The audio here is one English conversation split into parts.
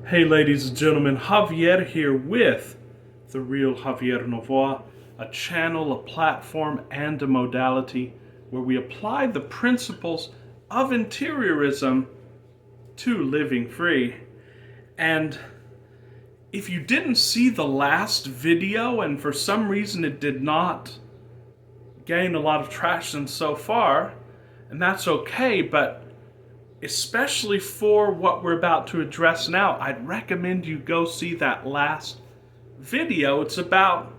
Hey ladies and gentlemen, Javier here with The Real Javier Novoa, a channel, a platform, and a modality where we apply the principles of interiorism to living free. And if you didn't see the last video and for some reason it did not gain a lot of traction so far, and that's okay, but especially for what we're about to address now, I'd recommend you go see that last video. It's about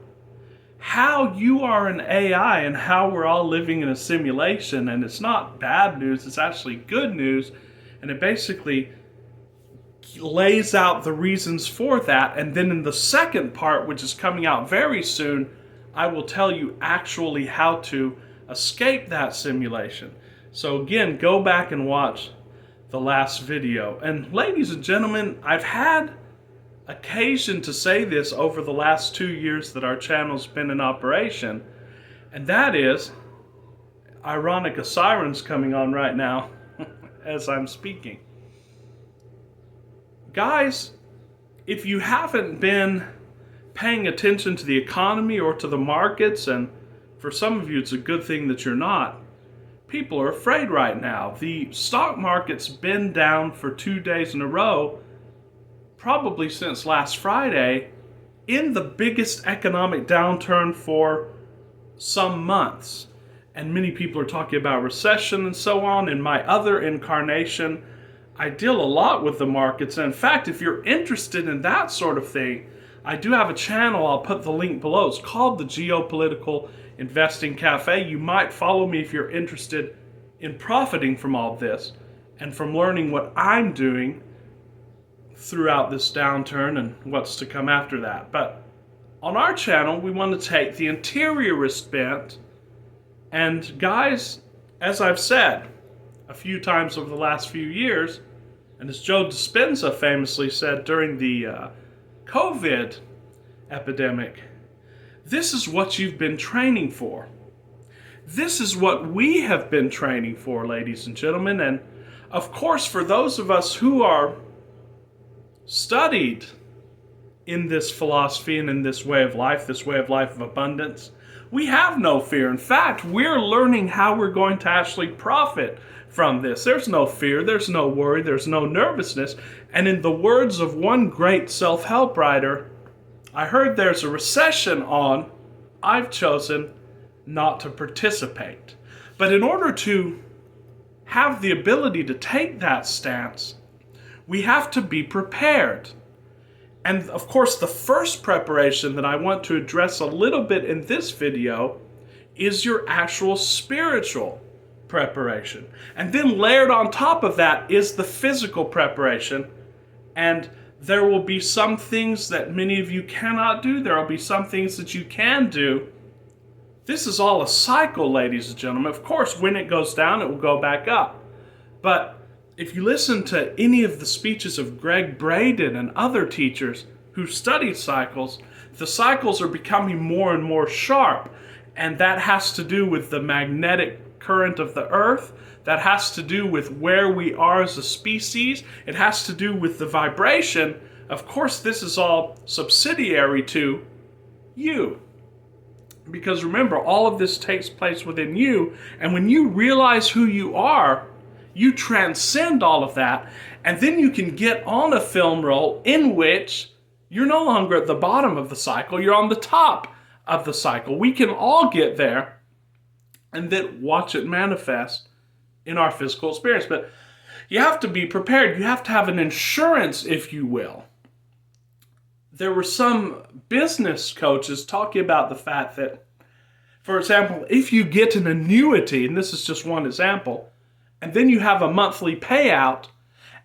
how you are an AI and how we're all living in a simulation. And it's not bad news, it's actually good news. And it basically lays out the reasons for that. And then in the second part, which is coming out very soon, I will tell you actually how to escape that simulation. So again, go back and watch the last video. And ladies and gentlemen, I've had occasion to say this over the last 2 years that our channel's been in operation, and that is, ironic, a siren's coming on right now as I'm speaking. Guys, if you haven't been paying attention to the economy or to the markets, and for some of you it's a good thing that you're not, people are afraid right now. The stock market's been down for 2 days in a row, probably since last Friday, in the biggest economic downturn for some months. And many people are talking about recession and so on. In my other incarnation, I deal a lot with the markets. And in fact, if you're interested in that sort of thing, I do have a channel, I'll put the link below. It's called the Geopolitical Investing Cafe. You might follow me if you're interested in profiting from all this and from learning what I'm doing throughout this downturn and what's to come after that. But on our channel, we want to take the interiorist bent. And guys, as I've said a few times over the last few years, and as Joe Dispenza famously said during the COVID epidemic, this is what you've been training for. This is what we have been training for, ladies and gentlemen. And of course, for those of us who are studied in this philosophy and in this way of life of abundance, we have no fear. In fact, we're learning how we're going to actually profit from this. There's no fear, there's no worry, there's no nervousness. And in the words of one great self-help writer, I heard there's a recession on, I've chosen not to participate. But in order to have the ability to take that stance, we have to be prepared. And of course, the first preparation that I want to address a little bit in this video is your actual spiritual preparation. And then layered on top of that is the physical preparation. And there will be some things that many of you cannot do. There will be some things that you can do. This is all a cycle, ladies and gentlemen. Of course, when it goes down, it will go back up. But if you listen to any of the speeches of Greg Braden and other teachers who studied cycles, the cycles are becoming more and more sharp. And that has to do with the magnetic current of the earth. That has to do with where we are as a species. It has to do with the vibration. Of course, this is all subsidiary to you. Because remember, all of this takes place within you. And when you realize who you are, you transcend all of that. And then you can get on a film roll in which you're no longer at the bottom of the cycle. You're on the top of the cycle. We can all get there and then watch it manifest in our physical experience. But you have to be prepared. You have to have an insurance, if you will. There were some business coaches talking about the fact that, for example, if you get an annuity, and this is just one example, and then you have a monthly payout,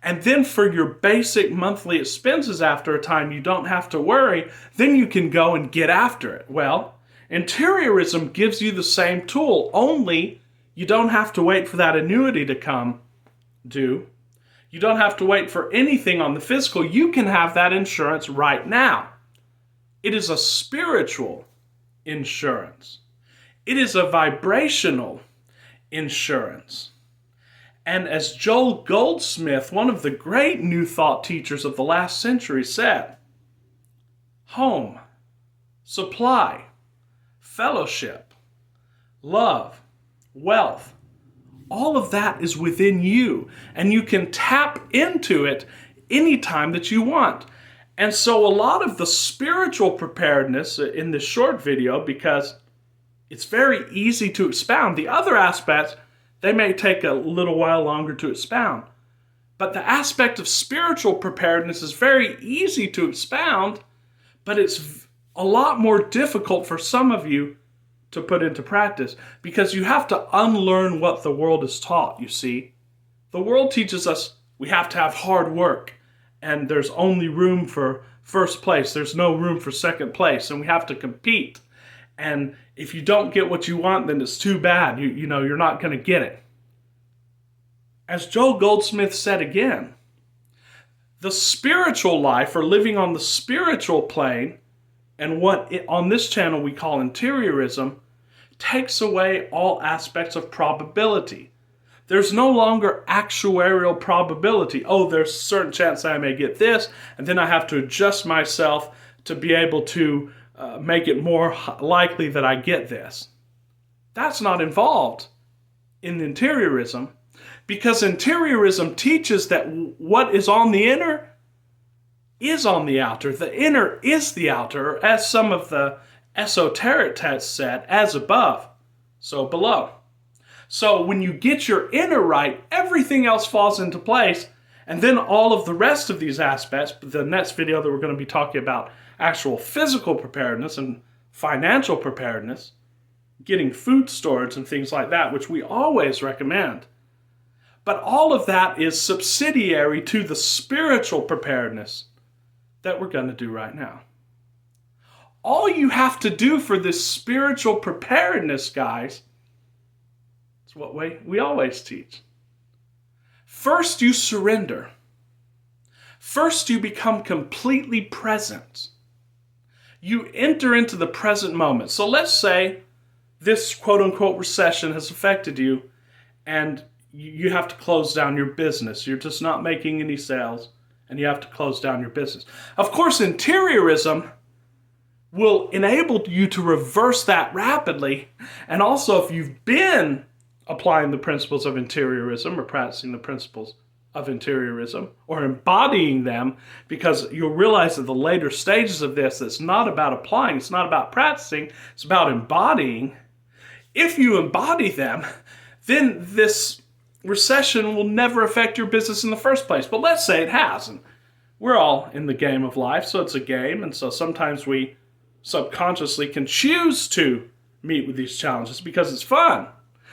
and then for your basic monthly expenses after a time, you don't have to worry, then you can go and get after it. Well, interiorism gives you the same tool, only you don't have to wait for that annuity to come due. You don't have to wait for anything on the physical. You can have that insurance right now. It is a spiritual insurance. It is a vibrational insurance. And as Joel Goldsmith, one of the great New Thought teachers of the last century, said, home, supply, fellowship, love, wealth, all of that is within you, and you can tap into it anytime that you want. And so a lot of the spiritual preparedness in this short video, because it's very easy to expound. The other aspects, they may take a little while longer to expound. But the aspect of spiritual preparedness is very easy to expound, but it's a lot more difficult for some of you to put into practice, because you have to unlearn what the world is taught, you see. The world teaches us we have to have hard work, and there's only room for first place. There's no room for second place, and we have to compete. And if you don't get what you want, then it's too bad. You know, you're not going to get it. As Joel Goldsmith said again, the spiritual life, or living on the spiritual plane, and what on this channel we call interiorism, takes away all aspects of probability. There's no longer actuarial probability. Oh, there's a certain chance I may get this, and then I have to adjust myself to be able to make it more likely that I get this. That's not involved in interiorism, because interiorism teaches that what is on the inner is on the outer. The inner is the outer, or as some of the esoteric texts said, as above, so below. So when you get your inner right, everything else falls into place, and then all of the rest of these aspects, the next video that we're going to be talking about actual physical preparedness and financial preparedness, getting food storage and things like that, which we always recommend. But all of that is subsidiary to the spiritual preparedness that we're going to do right now. All you have to do for this spiritual preparedness, guys, is what we always teach. First, you surrender. First, you become completely present. You enter into the present moment. So let's say this quote-unquote recession has affected you, and you have to close down your business. You're just not making any sales, and you have to close down your business. Of course, interiorism will enable you to reverse that rapidly. And also, if you've been applying the principles of interiorism or practicing the principles of interiorism or embodying them, because you'll realize at the later stages of this, it's not about applying, it's not about practicing, it's about embodying. If you embody them, then this recession will never affect your business in the first place. But let's say it has. And we're all in the game of life, so it's a game. And so sometimes we subconsciously can choose to meet with these challenges because it's fun.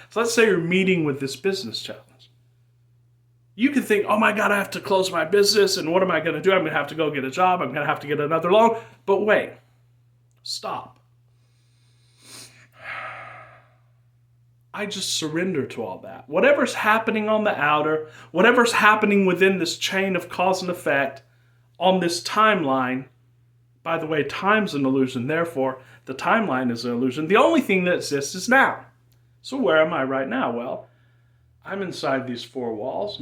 So let's say you're meeting with this business challenge. You can think, oh my God, I have to close my business, and what am I going to do? I'm going to have to go get a job. I'm going to have to get another loan. But wait, stop. I just surrender to all that. Whatever's happening on the outer, whatever's happening within this chain of cause and effect on this timeline. By the way, time's an illusion. Therefore, the timeline is an illusion. The only thing that exists is now. So where am I right now? Well, I'm inside these four walls.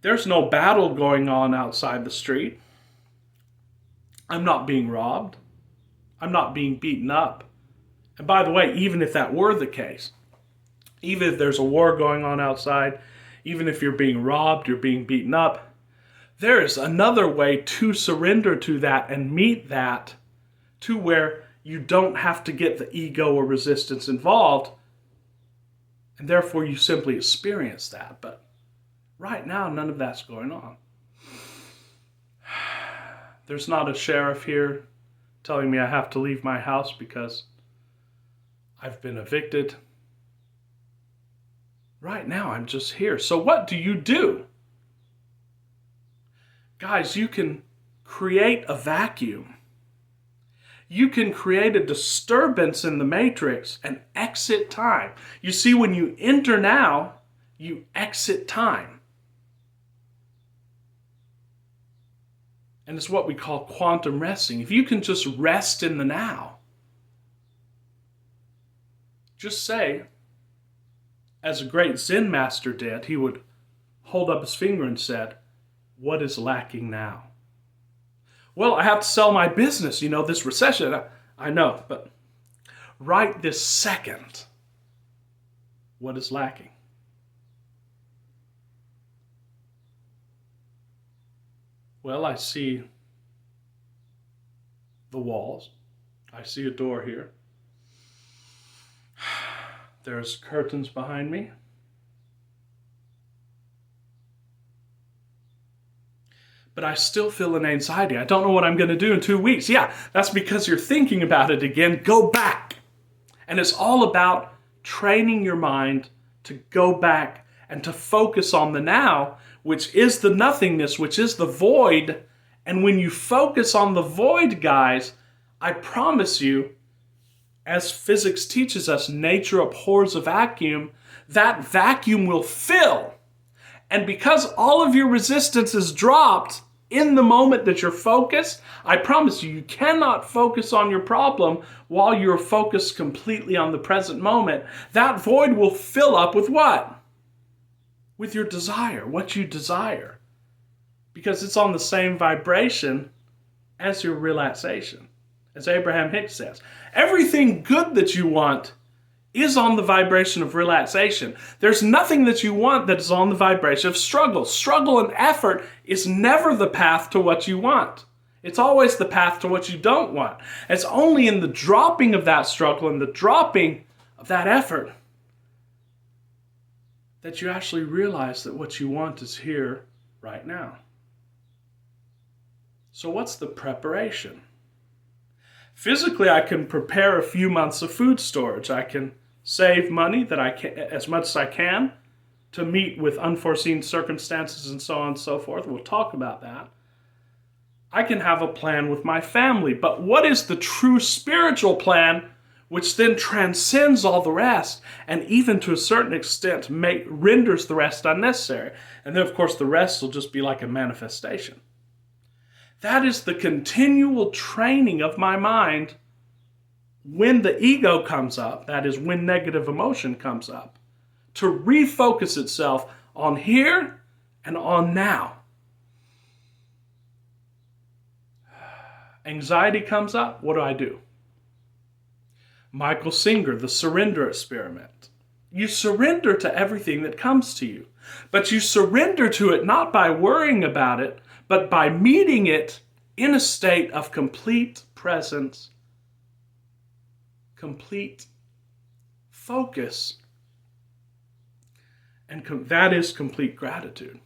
There's no battle going on outside the street. I'm not being robbed. I'm not being beaten up. And by the way, even if that were the case, even if there's a war going on outside, even if you're being robbed, you're being beaten up, there is another way to surrender to that and meet that to where you don't have to get the ego or resistance involved, and therefore you simply experience that. But right now, none of that's going on. There's not a sheriff here telling me I have to leave my house because I've been evicted. Right now, I'm just here. So what do you do? Guys, you can create a vacuum. You can create a disturbance in the matrix and exit time. You see, when you enter now, you exit time. And it's what we call quantum resting. If you can just rest in the now, just say, as a great Zen master did. He would hold up his finger and said, "What is lacking now?" Well, I have to sell my business, this recession. I know, but right this second, what is lacking? Well, I see the walls. I see a door here. There's curtains behind me. But I still feel an anxiety. I don't know what I'm going to do in 2 weeks. Yeah, that's because you're thinking about it again. Go back. And it's all about training your mind to go back and to focus on the now, which is the nothingness, which is the void. And when you focus on the void, guys, I promise you, as physics teaches us, nature abhors a vacuum. That vacuum will fill. And because all of your resistance is dropped in the moment that you're focused, I promise you, you cannot focus on your problem while you're focused completely on the present moment. That void will fill up with what? With your desire, what you desire. Because it's on the same vibration as your relaxation. As Abraham Hicks says, everything good that you want is on the vibration of relaxation. There's nothing that you want that is on the vibration of struggle. Struggle and effort is never the path to what you want. It's always the path to what you don't want. It's only in the dropping of that struggle and the dropping of that effort that you actually realize that what you want is here right now. So what's the preparation? Physically, I can prepare a few months of food storage. I can save money that I can, as much as I can, to meet with unforeseen circumstances and so on and so forth. We'll talk about that. I can have a plan with my family. But what is the true spiritual plan, which then transcends all the rest and even to a certain extent renders the rest unnecessary? And then, of course, the rest will just be like a manifestation. That is the continual training of my mind when the ego comes up, that is when negative emotion comes up, to refocus itself on here and on now. Anxiety comes up, what do? Michael Singer, the surrender experiment. You surrender to everything that comes to you, but you surrender to it not by worrying about it, but by meeting it in a state of complete presence, complete focus, and that is complete gratitude.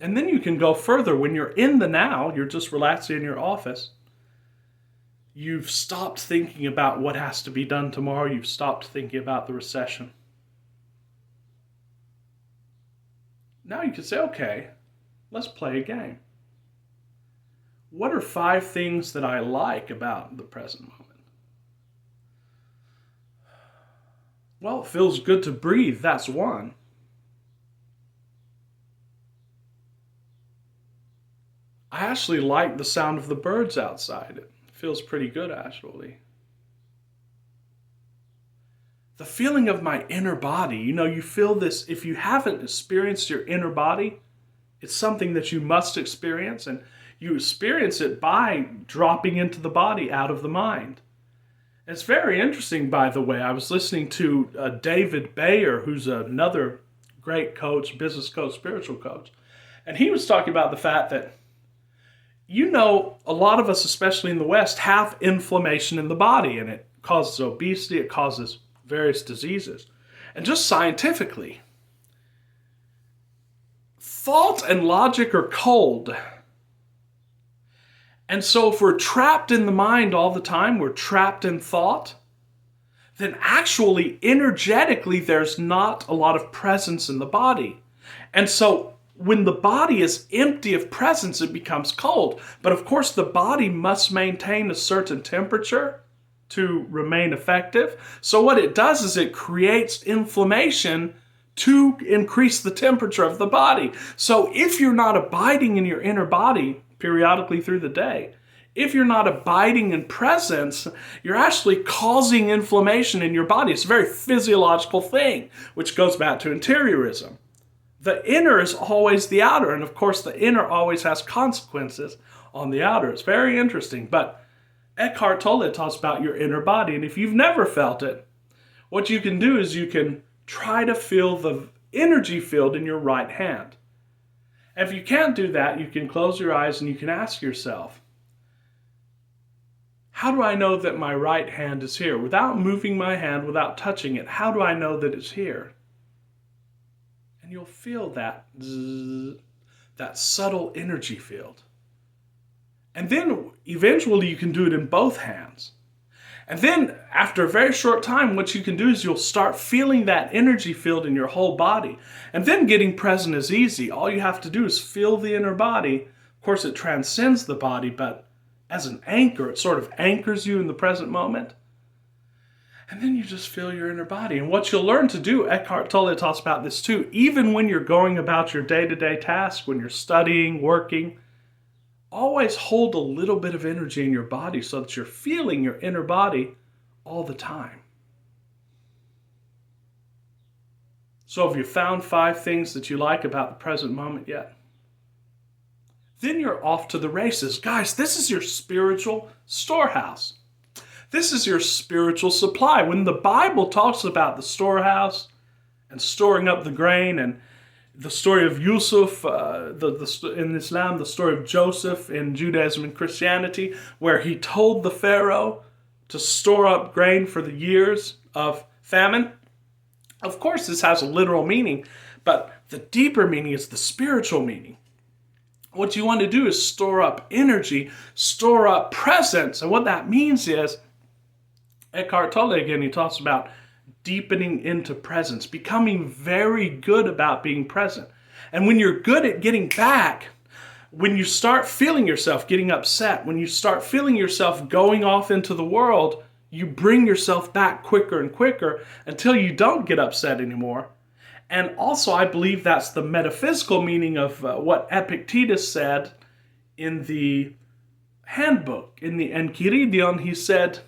And then you can go further. When you're in the now, you're just relaxing in your office. You've stopped thinking about what has to be done tomorrow. You've stopped thinking about the recession. Now you can say, okay, let's play a game. What are 5 things that I like about the present moment? Well, it feels good to breathe. That's one. I actually like the sound of the birds outside. It feels pretty good, actually. The feeling of my inner body. You feel this. If you haven't experienced your inner body, it's something that you must experience. And you experience it by dropping into the body out of the mind. It's very interesting, by the way. I was listening to David Bayer, who's another great coach, business coach, spiritual coach. And he was talking about the fact that a lot of us, especially in the West, have inflammation in the body, and it causes obesity, it causes various diseases. And just scientifically, thought and logic are cold. And so if we're trapped in the mind all the time, we're trapped in thought, then actually, energetically, there's not a lot of presence in the body. And so when the body is empty of presence, it becomes cold. But of course, the body must maintain a certain temperature to remain effective. So what it does is it creates inflammation to increase the temperature of the body. So if you're not abiding in your inner body periodically through the day, if you're not abiding in presence, you're actually causing inflammation in your body. It's a very physiological thing, which goes back to interiorism. The inner is always the outer, and of course the inner always has consequences on the outer. It's very interesting, but Eckhart Tolle talks about your inner body, and if you've never felt it, what you can do is you can try to feel the energy field in your right hand. And if you can't do that, you can close your eyes and you can ask yourself, how do I know that my right hand is here? Without moving my hand, without touching it, how do I know that it's here? And you'll feel that zzz, that subtle energy field. And then eventually you can do it in both hands. And then after a very short time, what you can do is you'll start feeling that energy field in your whole body. And then getting present is easy. All you have to do is feel the inner body. Of course, it transcends the body, but as an anchor, it sort of anchors you in the present moment. And then you just feel your inner body. And what you'll learn to do, Eckhart Tolle talks about this too, even when you're going about your day-to-day tasks, when you're studying, working, always hold a little bit of energy in your body so that you're feeling your inner body all the time. So have you found 5 things that you like about the present moment yet? Then you're off to the races. Guys, this is your spiritual storehouse. This is your spiritual supply. When the Bible talks about the storehouse and storing up the grain, and the story of Yusuf in Islam, the story of Joseph in Judaism and Christianity, where he told the Pharaoh to store up grain for the years of famine. Of course, this has a literal meaning, but the deeper meaning is the spiritual meaning. What you want to do is store up energy, store up presence. And what that means is, Eckhart Tolle again, he talks about deepening into presence, becoming very good about being present. And when you're good at getting back, when you start feeling yourself getting upset, when you start feeling yourself going off into the world, you bring yourself back quicker and quicker until you don't get upset anymore. And also, I believe that's the metaphysical meaning of what Epictetus said in the handbook. In the Enchiridion, he said,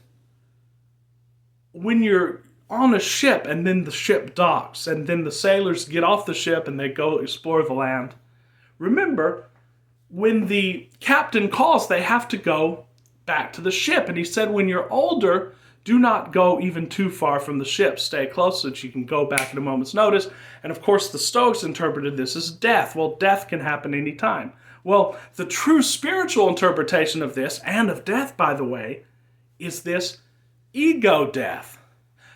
when you're on a ship and then the ship docks and then the sailors get off the ship and they go explore the land, remember, when the captain calls, they have to go back to the ship. And he said, when you're older, do not go even too far from the ship. Stay close so that you can go back at a moment's notice. And of course, the Stoics interpreted this as death. Well, death can happen anytime. Well, the true spiritual interpretation of this, and of death, by the way, is this ego death.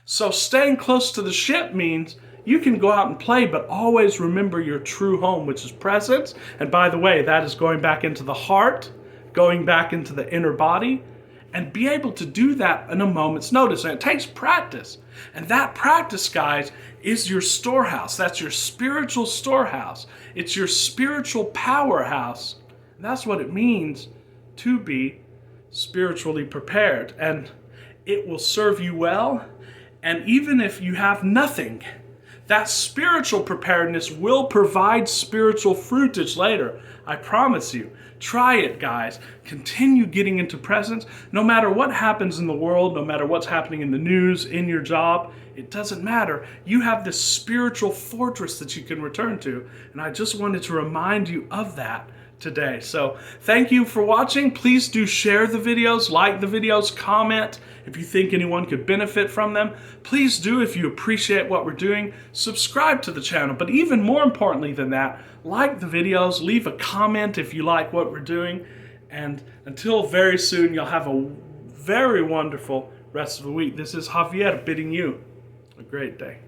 So staying close to the ship means you can go out and play, but always remember your true home, which is presence. And by the way, that is going back into the heart, going back into the inner body, and be able to do that in a moment's notice. And it takes practice. And that practice, guys, is your storehouse. That's your spiritual storehouse. It's your spiritual powerhouse. And that's what it means to be spiritually prepared. And it will serve you well. And even if you have nothing, that spiritual preparedness will provide spiritual fruitage later. I promise you. Try it, guys. Continue getting into presence. No matter what happens in the world, no matter what's happening in the news, in your job, it doesn't matter. You have this spiritual fortress that you can return to. And I just wanted to remind you of that today. So thank you for watching. Please do share the videos, like the videos, comment if you think anyone could benefit from them. Please do, if you appreciate what we're doing, subscribe to the channel. But even more importantly than that, like the videos, leave a comment if you like what we're doing. And until very soon, you'll have a very wonderful rest of the week. This is Javier bidding you a great day.